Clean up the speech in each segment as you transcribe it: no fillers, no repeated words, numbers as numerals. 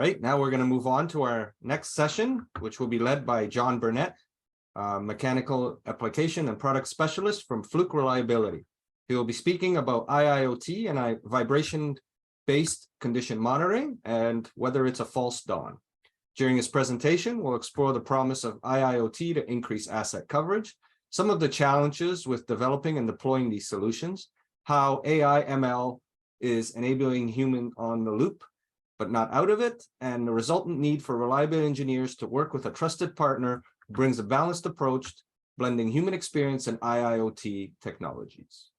right, now we're going to move on to our next session, which will be led by John Burnett, Mechanical Application and Product Specialist from Fluke Reliability. He will be speaking about IIoT and vibration-based condition monitoring and whether it's a false dawn. During his presentation, we'll explore the promise of IIoT to increase asset coverage, some of the challenges with developing and deploying these solutions, how AI ML is enabling human on the loop, but not out of it, and the resultant need for reliability engineers to work with a trusted partner who brings a balanced approach, blending human experience and IIoT technologies.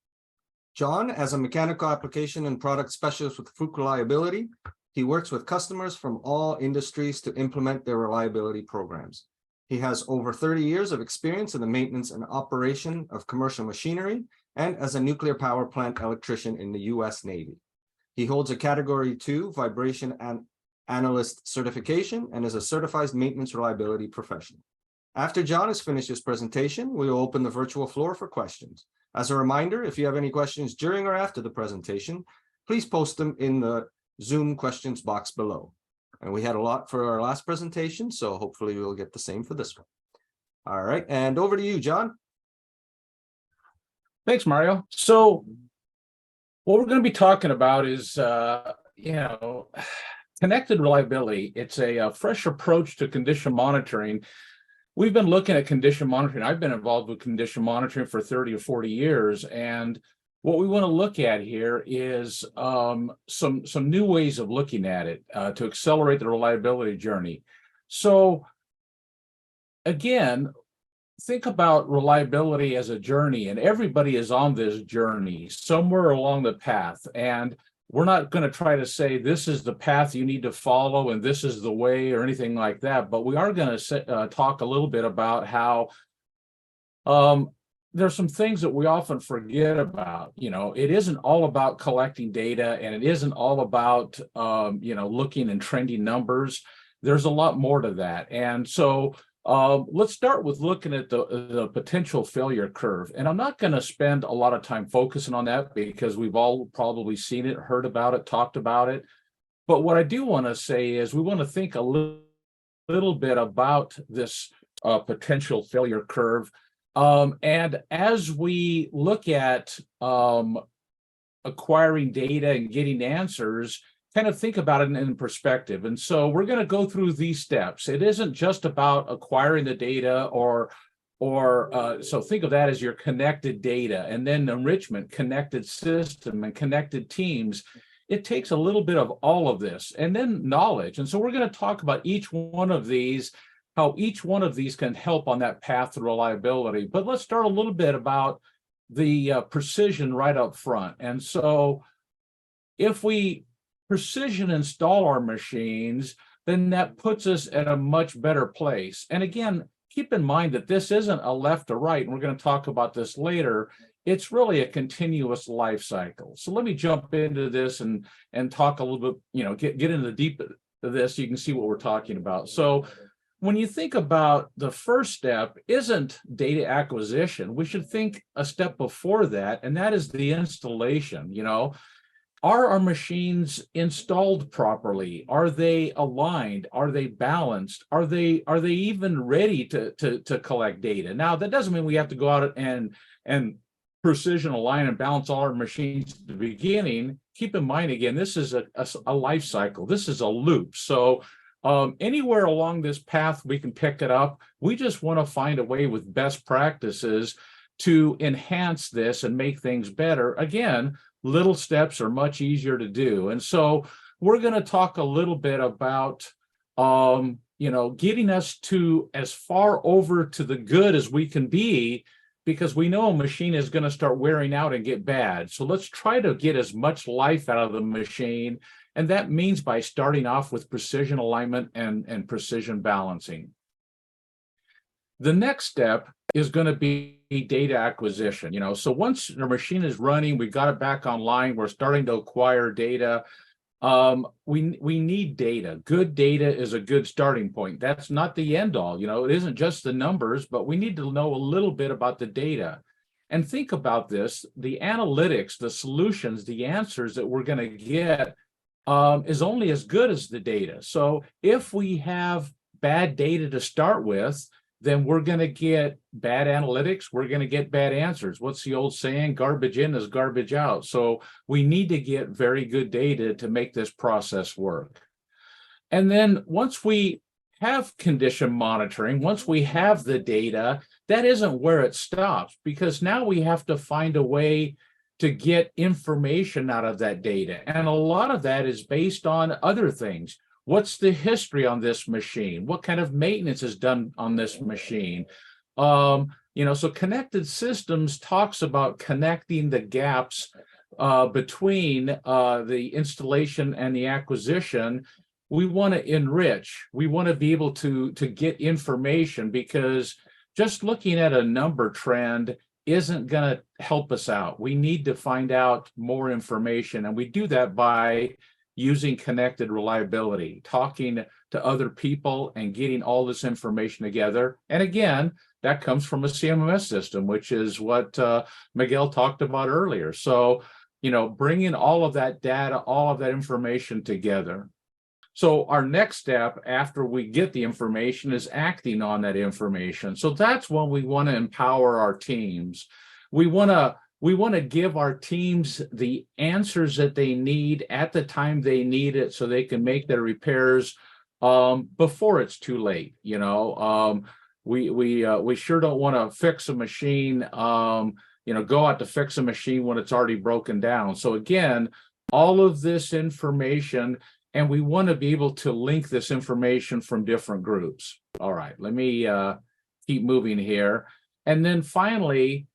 John, as a mechanical application and product specialist with Fluke Reliability, he works with customers from all industries to implement their reliability programs. He has over 30 years of experience in the maintenance and operation of commercial machinery and as a nuclear power plant electrician in the U.S. Navy. He holds a Category 2 Vibration Analyst certification and is a certified maintenance reliability professional. After John has finished his presentation, we will open the virtual floor for questions. As a reminder, if you have any questions during or after the presentation, please post them in the Zoom questions box below. And we had a lot for our last presentation, so hopefully we'll get the same for this one. All right, and over to you, John. Thanks, Mario. So what we're going to be talking about is, connected reliability. It's a fresh approach to condition monitoring. We've been looking at condition monitoring. I've been involved with condition monitoring for 30 or 40 years, and what we want to look at here is some new ways of looking at it to accelerate the reliability journey. So again, think about reliability as a journey, and everybody is on this journey somewhere along the path. And we're not going to try to say this is the path you need to follow and this is the way or anything like that, but we are going to talk a little bit about how there's some things that we often forget about. It isn't all about collecting data, and it isn't all about, looking and trending numbers. There's a lot more to that. And so let's start with looking at the potential failure curve. And I'm not going to spend a lot of time focusing on that because we've all probably seen it, heard about it, talked about it. But what I do want to say is we want to think a little bit about this potential failure curve. And as we look at acquiring data and getting answers, kind of think about it in perspective. And so we're going to go through these steps. It isn't just about acquiring the data so think of that as your connected data, and then enrichment, connected system, and connected teams. It takes a little bit of all of this, and then knowledge. And so we're going to talk about each one of these, how each one of these can help on that path to reliability. But let's start a little bit about the precision right up front. And so if we precision install our machines, then that puts us at a much better place. And again, keep in mind that this isn't a left or right, and we're going to talk about this later. It's really a continuous life cycle. So let me jump into this and talk a little bit, get into the deep of this so you can see what we're talking about. So when you think about the first step isn't data acquisition, we should think a step before that, and that is the installation. Are our machines installed properly? Are they aligned? Are they balanced? Are they even ready to collect data? Now, that doesn't mean we have to go out and precision align and balance all our machines at the beginning. Keep in mind, again, this is a life cycle. This is a loop. So anywhere along this path we can pick it up. We just want to find a way with best practices to enhance this and make things better. Again, little steps are much easier to do. And so we're going to talk a little bit about, getting us to as far over to the good as we can be, because we know a machine is going to start wearing out and get bad. So let's try to get as much life out of the machine. And that means by starting off with precision alignment and precision balancing. The next step is going to be data acquisition. So once the machine is running, we got it back online, we're starting to acquire data. We need data. Good data is a good starting point. That's not the end all. It isn't just the numbers, but we need to know a little bit about the data. And think about this, the analytics, the solutions, the answers that we're going to get is only as good as the data. So if we have bad data to start with, then we're going to get bad analytics. We're going to get bad answers. What's the old saying? Garbage in is garbage out. So we need to get very good data to make this process work. And then once we have condition monitoring, once we have the data, that isn't where it stops, because now we have to find a way to get information out of that data. And a lot of that is based on other things. What's the history on this machine? What kind of maintenance is done on this machine? So connected systems talks about connecting the gaps between the installation and the acquisition. We want to enrich. We want to be able to get information, because just looking at a number trend isn't going to help us out. We need to find out more information, and we do that by using connected reliability, talking to other people and getting all this information together. And again, that comes from a CMMS system, which is what Miguel talked about earlier. So, bringing all of that data, all of that information together. So our next step after we get the information is acting on that information. So that's when we want to empower our teams. We want to give our teams the answers that they need at the time they need it, so they can make their repairs before it's too late. We sure don't want to fix a machine, go out to fix a machine when it's already broken down. So again, all of this information, and we want to be able to link this information from different groups. All right, let me keep moving here. And then finally,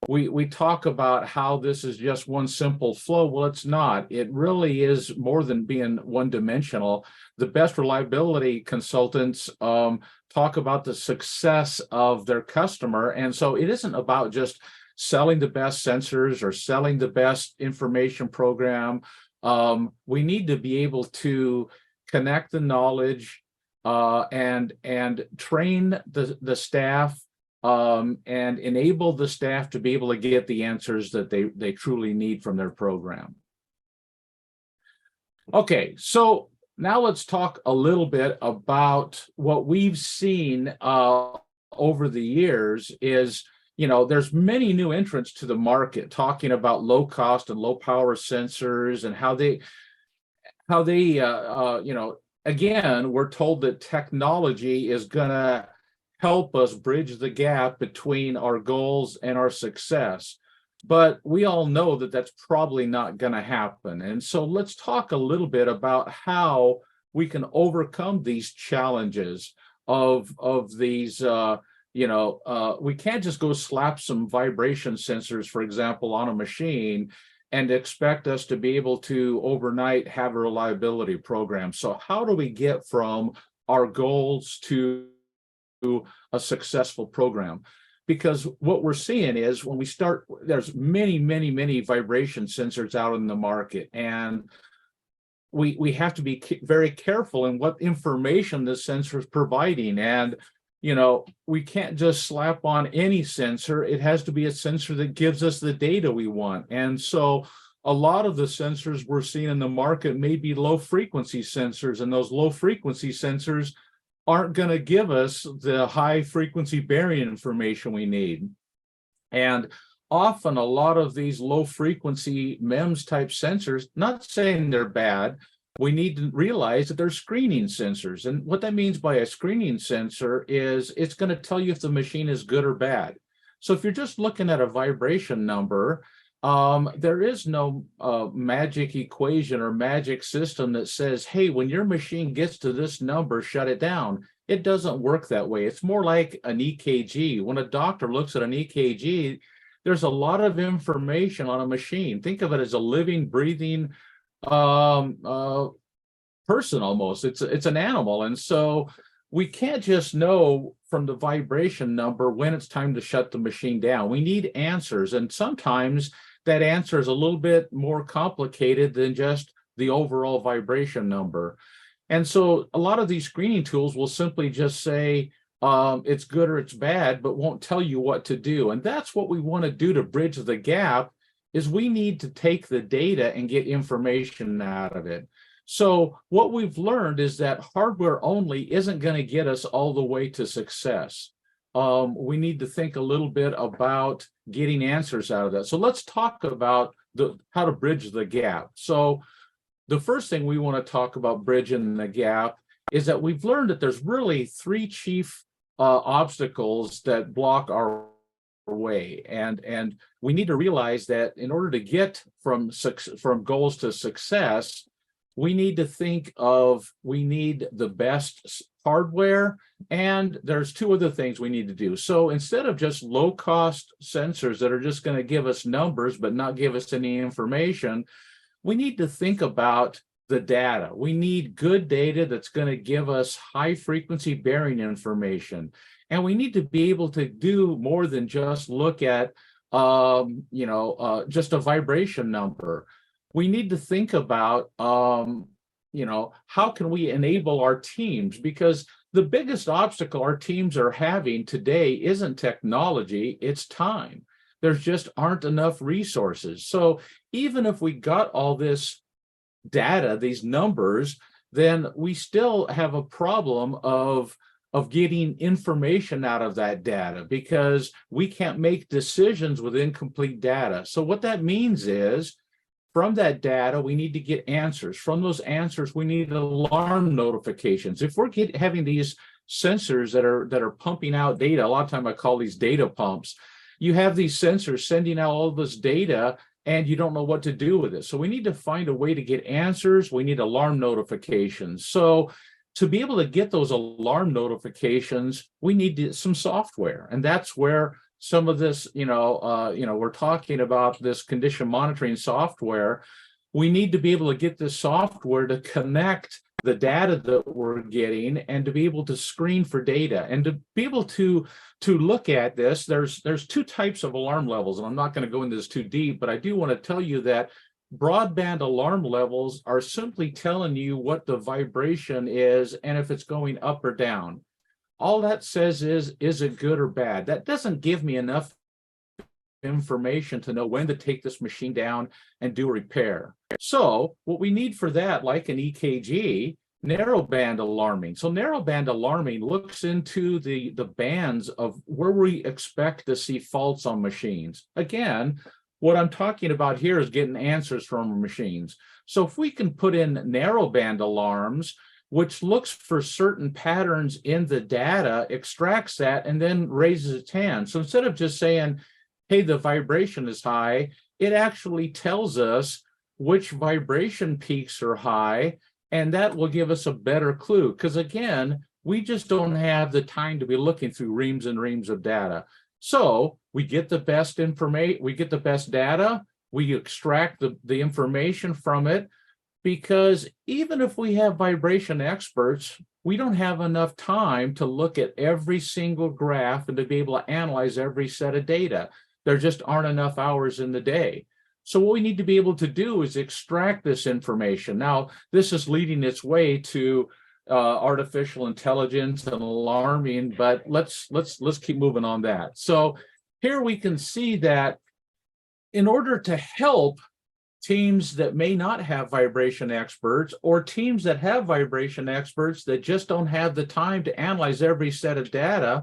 we talk about how this is just one simple flow. Well, it's not. It really is more than being one-dimensional. The best reliability consultants talk about the success of their customer. And so it isn't about just selling the best sensors or selling the best information program. We need to be able to connect the knowledge and train the staff and enable the staff to be able to get the answers that they truly need from their program. Okay, so now let's talk a little bit about what we've seen over the years is, there's many new entrants to the market talking about low cost and low power sensors and how they again, we're told that technology is going to help us bridge the gap between our goals and our success. But we all know that that's probably not going to happen. And so let's talk a little bit about how we can overcome these challenges of these we can't just go slap some vibration sensors, for example, on a machine and expect us to be able to overnight have a reliability program. So how do we get from our goals to a successful program? Because what we're seeing is when we start, there's many vibration sensors out in the market, and we have to be very careful in what information the sensor is providing. And we can't just slap on any sensor. It has to be a sensor that gives us the data we want. And so a lot of the sensors we're seeing in the market may be low frequency sensors, and those low frequency sensors aren't going to give us the high frequency bearing information we need. And often a lot of these low frequency MEMS type sensors, not saying they're bad, we need to realize that they're screening sensors. And what that means by a screening sensor is it's going to tell you if the machine is good or bad. So if you're just looking at a vibration number, there is no magic equation or magic system that says, hey, when your machine gets to this number, shut it down. It doesn't work that way. It's more like an EKG. When a doctor looks at an EKG, there's a lot of information on a machine. Think of it as a living, breathing person almost. It's an animal. And so we can't just know from the vibration number when it's time to shut the machine down. We need answers. And sometimes that answer is a little bit more complicated than just the overall vibration number. And so a lot of these screening tools will simply just say it's good or it's bad, but won't tell you what to do. And that's what we want to do to bridge the gap, is we need to take the data and get information out of it. So what we've learned is that hardware only isn't going to get us all the way to success. We need to think a little bit about getting answers out of that. So let's talk about how to bridge the gap. So the first thing we want to talk about bridging the gap is that we've learned that there's really three chief obstacles that block our way, and we need to realize that in order to get from goals to success, we need to think of, we need the best hardware, and there's two other things we need to do. So instead of just low cost sensors that are just going to give us numbers but not give us any information, we need to think about the data. We need good data that's going to give us high frequency bearing information. And we need to be able to do more than just look at, just a vibration number. We need to think about, how can we enable our teams? Because the biggest obstacle our teams are having today isn't technology, it's time. There just aren't enough resources. So even if we got all this data, these numbers, then we still have a problem of getting information out of that data, because we can't make decisions with incomplete data. So what that means is, from that data, we need to get answers. From those answers, we need alarm notifications. If we're having these sensors that are pumping out data, a lot of time I call these data pumps. You have these sensors sending out all this data, and you don't know what to do with it. So we need to find a way to get answers. We need alarm notifications. So to be able to get those alarm notifications, we need some software. And that's where some of this, we're talking about this condition monitoring software. We need to be able to get this software to connect the data that we're getting and to be able to screen for data and to be able to look at this. There's two types of alarm levels, and I'm not going to go into this too deep, but I do want to tell you that broadband alarm levels are simply telling you what the vibration is and if it's going up or down. All that says is it good or bad? That doesn't give me enough information to know when to take this machine down and do a repair. So what we need for that, like an EKG, narrowband alarming. So narrowband alarming looks into the bands of where we expect to see faults on machines. Again, what I'm talking about here is getting answers from machines. So if we can put in narrowband alarms, which looks for certain patterns in the data, extracts that, and then raises its hand. So instead of just saying, hey, the vibration is high, it actually tells us which vibration peaks are high, and that will give us a better clue. Because again, we just don't have the time to be looking through reams and reams of data. So we get the best information, we get the best data, we extract the information from it, because even if we have vibration experts, we don't have enough time to look at every single graph and to be able to analyze every set of data. There just aren't enough hours in the day. So what we need to be able to do is extract this information. Now, this is leading its way to artificial intelligence and alarming, but let's keep moving on that. So here we can see that in order to help teams that may not have vibration experts, or teams that have vibration experts that just don't have the time to analyze every set of data,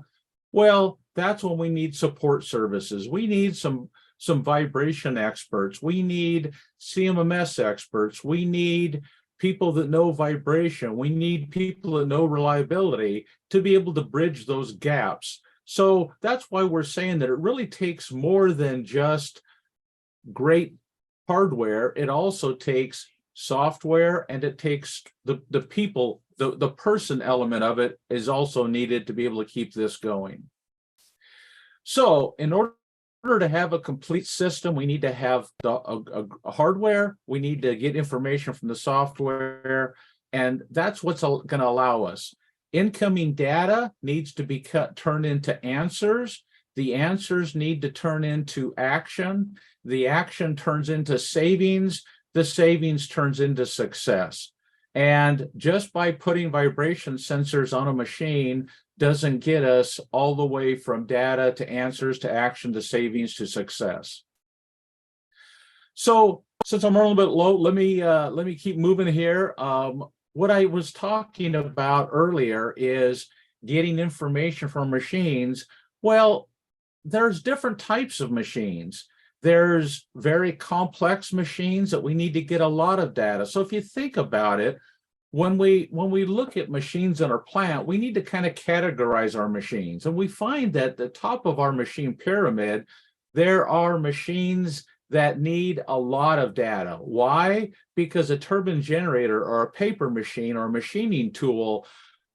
well, that's when we need support services. We need some vibration experts. We need CMMS experts. We need people that know vibration. We need people that know reliability to be able to bridge those gaps. So that's why we're saying that it really takes more than just great hardware. It also takes software, and it takes the people, the person element of it is also needed to be able to keep this going. So in order to have a complete system, we need to have a hardware, we need to get information from the software, and that's what's going to allow us. Incoming data needs to be turned into answers. The answers need to turn into action. The action turns into savings. The savings turns into success. And just by putting vibration sensors on a machine doesn't get us all the way from data to answers to action to savings to success. Since I'm a little bit low, let me keep moving here. What I was talking about earlier is getting information from machines. Well, there's different types of machines. There's very complex machines that we need to get a lot of data. So if you think about it, when we look at machines in our plant, we need to kind of categorize our machines. And we find that at the top of our machine pyramid, there are machines that need a lot of data. Why? Because a turbine generator or a paper machine or a machining tool,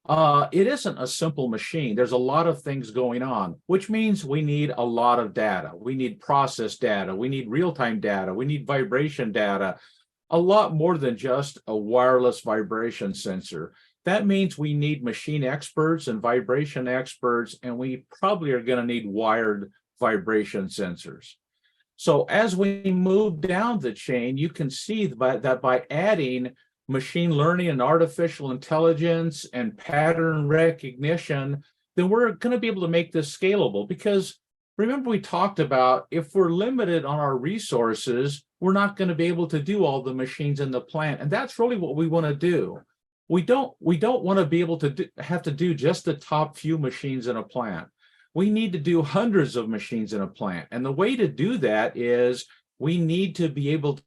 it isn't a simple machine. There's a lot of things going on, which means we need a lot of data. We need process data. We need real-time data. We need vibration data. A lot more than just a wireless vibration sensor. That means we need machine experts and vibration experts, and we probably are going to need wired vibration sensors. So as we move down the chain, you can see that by adding machine learning and artificial intelligence and pattern recognition, then we're going to be able to make this scalable. Because remember, we talked about if we're limited on our resources, we're not going to be able to do all the machines in the plant. And that's really what we want to do. We don't want to be able to have to do just the top few machines in a plant. We need to do hundreds of machines in a plant. And the way to do that is we need to be able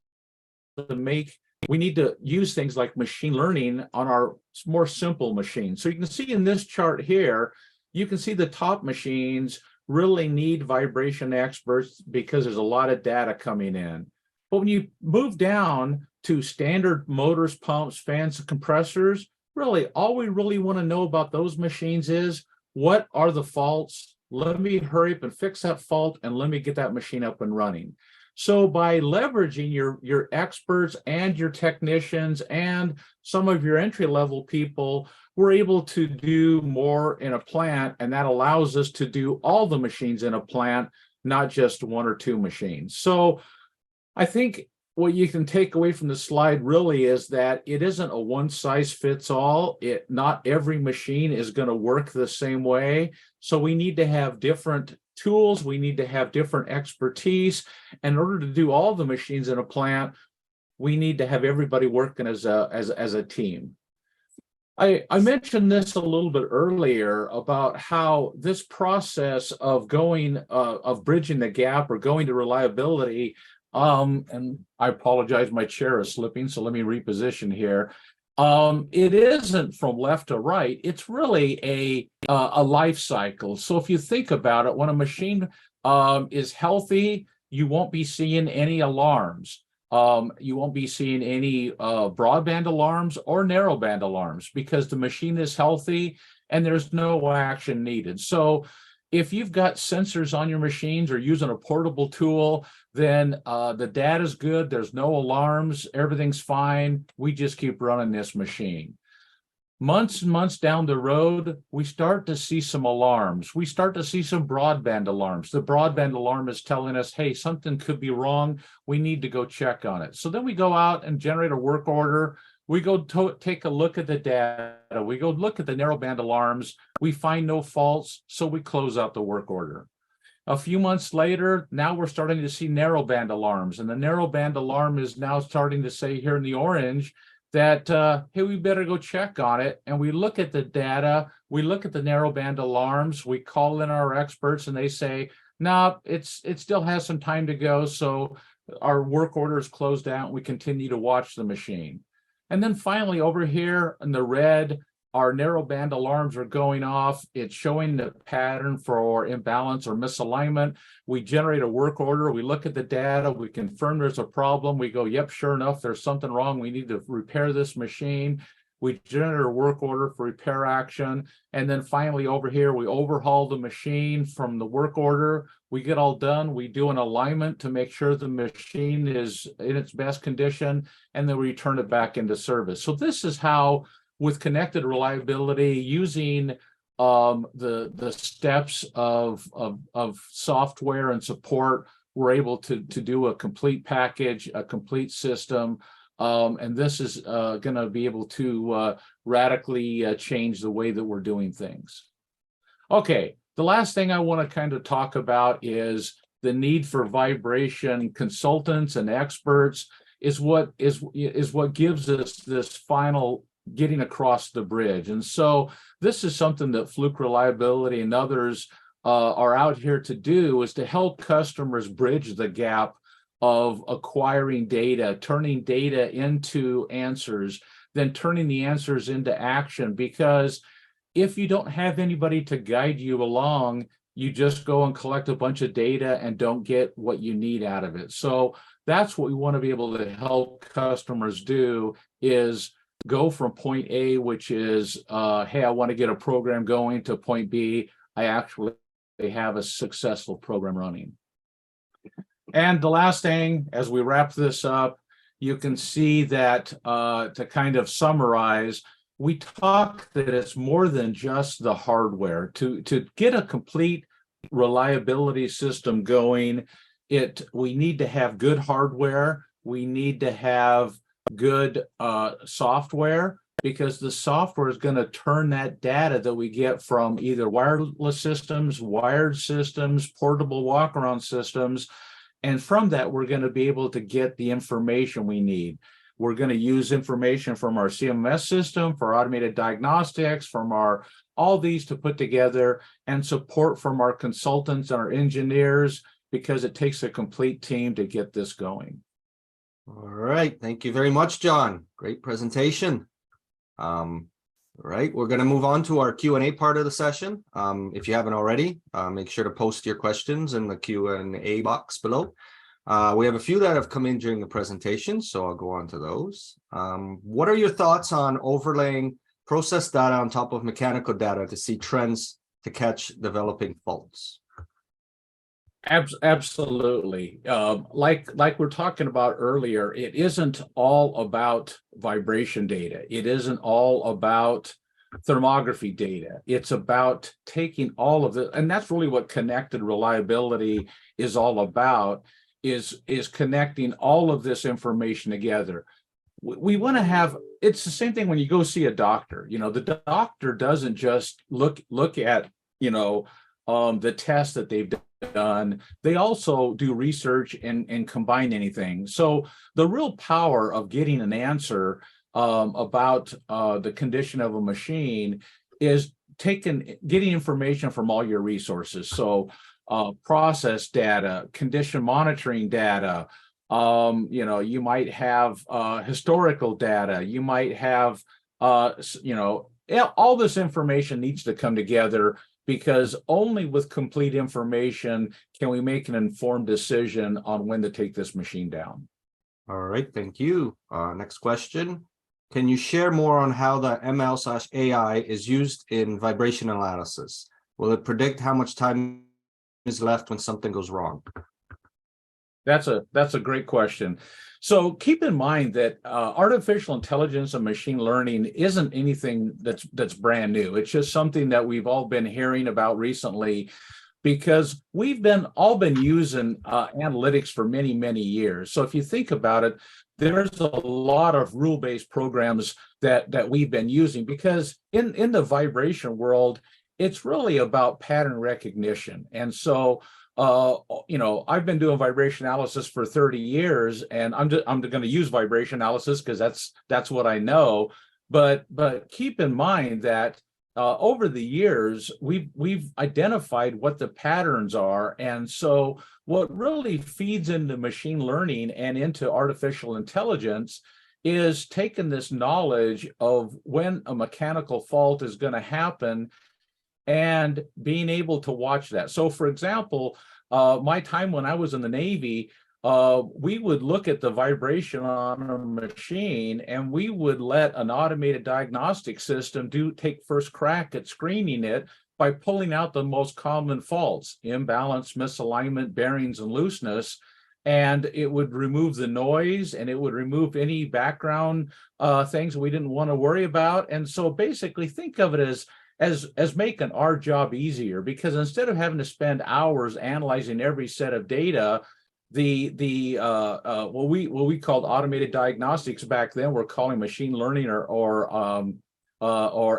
we need to use things like machine learning on our more simple machines. So you can see in this chart here, you can see the top machines really need vibration experts because there's a lot of data coming in. But when you move down to standard motors, pumps, fans, and compressors, really all we really want to know about those machines is what are the faults? Let me hurry up and fix that fault and let me get that machine up and running. So by leveraging your experts and your technicians and some of your entry-level people, we're able to do more in a plant, and that allows us to do all the machines in a plant, not just one or two machines. So I think what you can take away from the slide really is that it isn't a one-size-fits-all. Not every machine is going to work the same way. So we need to have different tools. We need to have different expertise. In order to do all the machines in a plant, we need to have everybody working as a team. I mentioned this a little bit earlier about how this process of bridging the gap or going to reliability. And I apologize, my chair is slipping, so let me reposition here. It isn't from left to right. It's really a life cycle. So if you think about it, when a machine is healthy, you won't be seeing any alarms. You won't be seeing any broadband alarms or narrowband alarms because the machine is healthy and there's no action needed. So if you've got sensors on your machines or using a portable tool, then the data is good. There's no alarms. Everything's fine. We just keep running this machine. Months and months down the road, we start to see some alarms. We start to see some broadband alarms. The broadband alarm is telling us, hey, something could be wrong. We need to go check on it. So then we go out and generate a work order. We go take a look at the data. We go look at the narrowband alarms. We find no faults, so we close out the work order. A few months later, now we're starting to see narrowband alarms, and the narrowband alarm is now starting to say here in the orange that, hey, we better go check on it. And we look at the data, we look at the narrowband alarms, we call in our experts, and they say, no, it still has some time to go, so our work order is closed out, and we continue to watch the machine. And then finally, over here in the red, our narrowband alarms are going off. It's showing the pattern for imbalance or misalignment. We generate a work order. We look at the data. We confirm there's a problem. We go, yep, sure enough, there's something wrong. We need to repair this machine. We generate a work order for repair action. And then finally, over here, we overhaul the machine from the work order. We get all done. We do an alignment to make sure the machine is in its best condition, and then we return it back into service. So this is how, with connected reliability, using the steps of software and support, we're able to do a complete package, a complete system. And this is going to be able to radically change the way that we're doing things. Okay, the last thing I want to kind of talk about is the need for vibration consultants and experts is what gives us this final getting across the bridge. And so this is something that Fluke Reliability and others are out here to do, is to help customers bridge the gap of acquiring data, turning data into answers, then turning the answers into action. Because if you don't have anybody to guide you along, you just go and collect a bunch of data and don't get what you need out of it. So that's what we want to be able to help customers do, is go from point A, which is, hey, I want to get a program going, to point B, I actually have a successful program running. And the last thing, as we wrap this up, you can see that to kind of summarize, we talk that it's more than just the hardware. To get a complete reliability system going, we need to have good hardware. We need to have good software, because the software is going to turn that data that we get from either wireless systems, wired systems, portable walk-around systems. And from that, we're going to be able to get the information we need. We're going to use information from our CMS system, for automated diagnostics, from all these to put together, and support from our consultants and our engineers, because it takes a complete team to get this going. All right. Thank you very much, John. Great presentation. All right. We're going to move on to our Q&A part of the session. If you haven't already, make sure to post your questions in the Q&A box below. We have a few that have come in during the presentation, so I'll go on to those. What are your thoughts on overlaying process data on top of mechanical data to see trends to catch developing faults? Absolutely. Like we're talking about earlier, it isn't all about vibration data. It isn't all about thermography data. It's about taking all of it, and that's really what connected reliability is all about, is connecting all of this information together. We want to have, it's the same thing when you go see a doctor. You know, the doctor doesn't just look at, the tests that they've done. They also do research and combine anything. So the real power of getting an answer about the condition of a machine is getting information from all your resources. So process data, condition monitoring data, you might have historical data, you might have, all this information needs to come together, because only with complete information can we make an informed decision on when to take this machine down. All right, thank you. Next question. Can you share more on how the ML/AI is used in vibration analysis? Will it predict how much time is left when something goes wrong? That's a great question. So keep in mind that artificial intelligence and machine learning isn't anything that's brand new. It's just something that we've all been hearing about recently, because we've all been using analytics for many, many years. So if you think about it, there's a lot of rule-based programs that we've been using, because in the vibration world, it's really about pattern recognition. And so I've been doing vibration analysis for 30 years, and I'm going to use vibration analysis because that's what I know. But keep in mind that over the years, we've identified what the patterns are. And so what really feeds into machine learning and into artificial intelligence is taking this knowledge of when a mechanical fault is going to happen and being able to watch that. So for example, my time when I was in the Navy, we would look at the vibration on a machine, and we would let an automated diagnostic system take first crack at screening it by pulling out the most common faults: imbalance, misalignment, bearings, and looseness. And it would remove the noise, and it would remove any background things we didn't want to worry about. And so basically think of it as making our job easier, because instead of having to spend hours analyzing every set of data, what we called automated diagnostics back then, we're calling machine learning or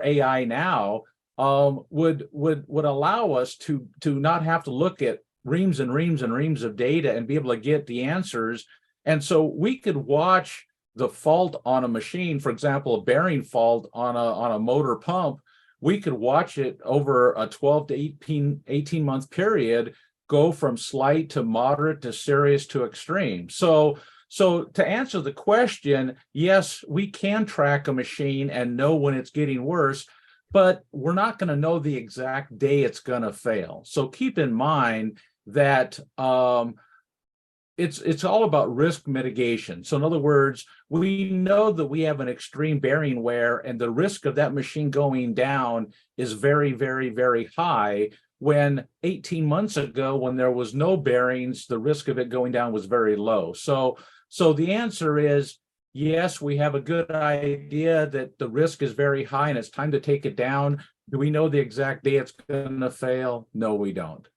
AI now, would allow us to not have to look at reams and reams and reams of data and be able to get the answers. And so we could watch the fault on a machine, for example, a bearing fault on a motor pump. We could watch it over a 12 to 18 month period go from slight to moderate to serious to extreme. So to answer the question, yes, we can track a machine and know when it's getting worse, but we're not going to know the exact day it's going to fail. So keep in mind that it's all about risk mitigation. So in other words, we know that we have an extreme bearing wear and the risk of that machine going down is very, very, very high, when 18 months ago, when there was no bearings, the risk of it going down was very low. So the answer is yes, we have a good idea that the risk is very high and it's time to take it down. Do we know the exact day it's going to fail? No, we don't.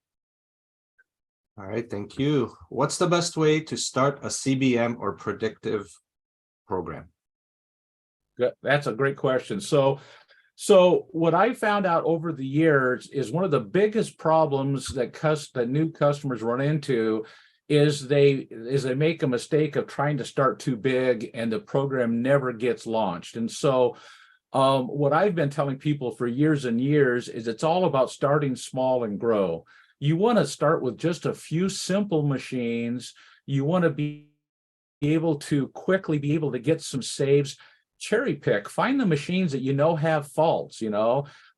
All right, thank you. What's the best way to start a CBM or predictive program? That's a great question. So what I found out over the years is one of the biggest problems that new customers run into is they make a mistake of trying to start too big and the program never gets launched. And so what I've been telling people for years and years is it's all about starting small and grow. You want to start with just a few simple machines. You want to be able to quickly be able to get some saves. Cherry pick, find the machines that you know have faults,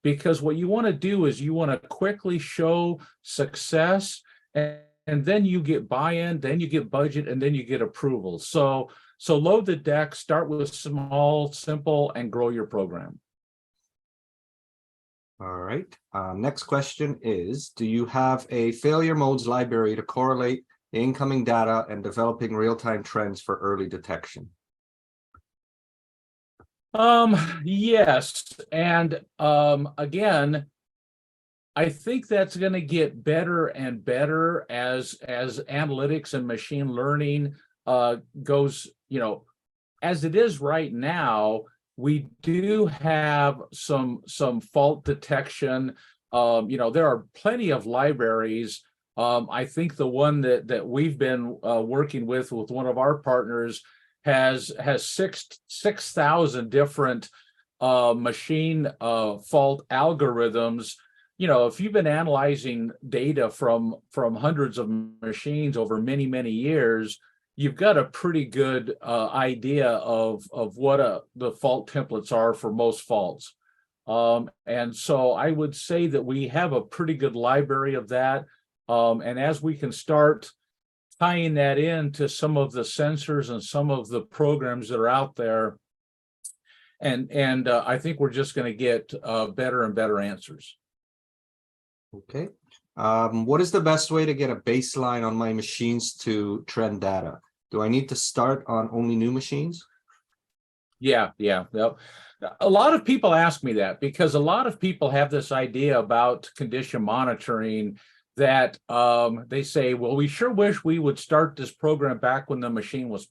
because what you want to do is you want to quickly show success, and then you get buy-in, then you get budget, and then you get approval. So load the deck, start with small, simple, and grow your program. All right. Next question is, do you have a failure modes library to correlate the incoming data and developing real-time trends for early detection? Yes. And again, I think that's going to get better and better as analytics and machine learning goes, as it is right now. We do have some fault detection. There are plenty of libraries. I think the one that we've been working with one of our partners has 6,000 different machine fault algorithms. If you've been analyzing data from hundreds of machines over many, many years, you've got a pretty good idea of what the fault templates are for most faults. And so I would say that we have a pretty good library of that. And as we can start tying that into some of the sensors and some of the programs that are out there, and I think we're just going to get better and better answers. Okay. What is the best way to get a baseline on my machines to trend data? Do I need to start on only new machines? Yeah. Yep. A lot of people ask me that because a lot of people have this idea about condition monitoring that they say, well, we sure wish we would start this program back when the machine was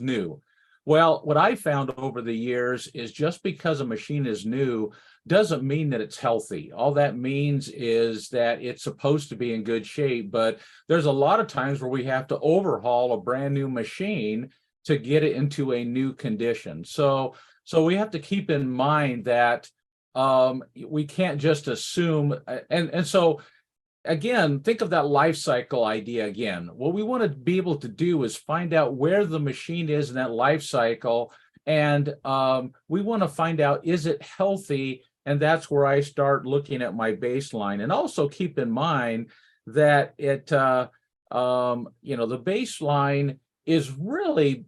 new. Well, what I found over the years is just because a machine is new doesn't mean that it's healthy. All that means is that it's supposed to be in good shape, but there's a lot of times where we have to overhaul a brand new machine to get it into a new condition. So we have to keep in mind that we can't just assume, and so again, think of that life cycle idea again. What we want to be able to do is find out where the machine is in that life cycle, and we want to find out, is it healthy? And that's where I start looking at my baseline. And also keep in mind that the baseline is really,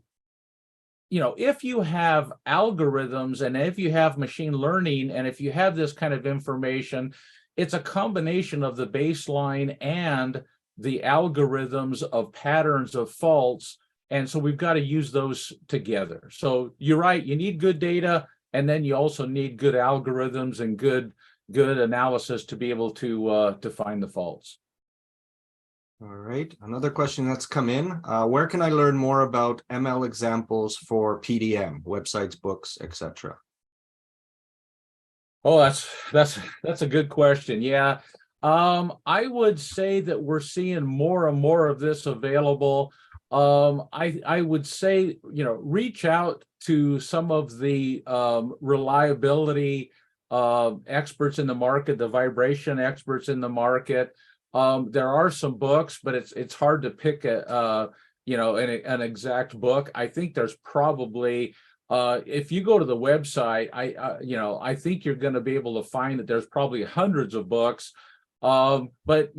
if you have algorithms and if you have machine learning and if you have this kind of information, it's a combination of the baseline and the algorithms of patterns of faults. And so we've got to use those together. So you're right, you need good data, and then you also need good algorithms and good analysis to be able to find the faults. All right, another question that's come in. Where can I learn more about ML examples for PDM, websites, books, etc.? Oh, that's a good question. Yeah. I would say that we're seeing more and more of this available. I would say, reach out to some of the reliability experts in the market, the vibration experts in the market. There are some books, but it's hard to pick an exact book. I think there's probably if you go to the website, I think you're going to be able to find that there's probably hundreds of books. But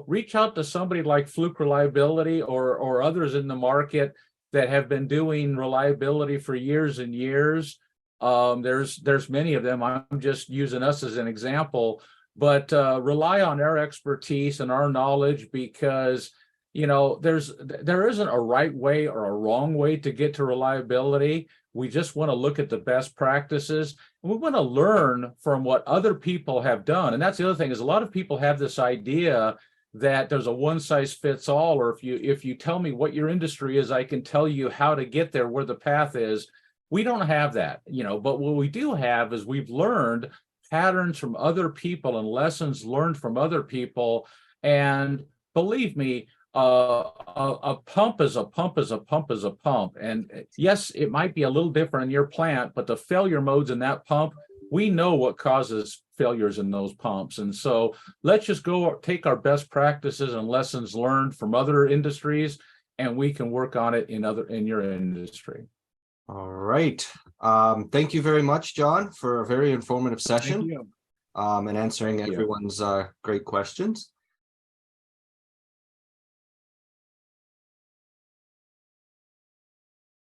reach out to somebody like Fluke Reliability or others in the market that have been doing reliability for years and years. There's many of them. I'm just using us as an example, but rely on our expertise and our knowledge, because there isn't a right way or a wrong way to get to reliability. We just want to look at the best practices, and we want to learn from what other people have done. And that's the other thing, is a lot of people have this idea that there's a one size fits all, or if you tell me what your industry is, I can tell you how to get there, where the path is. We don't have that, but what we do have is we've learned patterns from other people and lessons learned from other people. And believe me, a pump is a pump is a pump is a pump. And yes, it might be a little different in your plant, but the failure modes in that pump, we know what causes failures in those pumps. And so let's just go take our best practices and lessons learned from other industries, and we can work on it in your industry. All right. Thank you very much, John, for a very informative session. Thank you. And answering Thank you. everyone's great questions.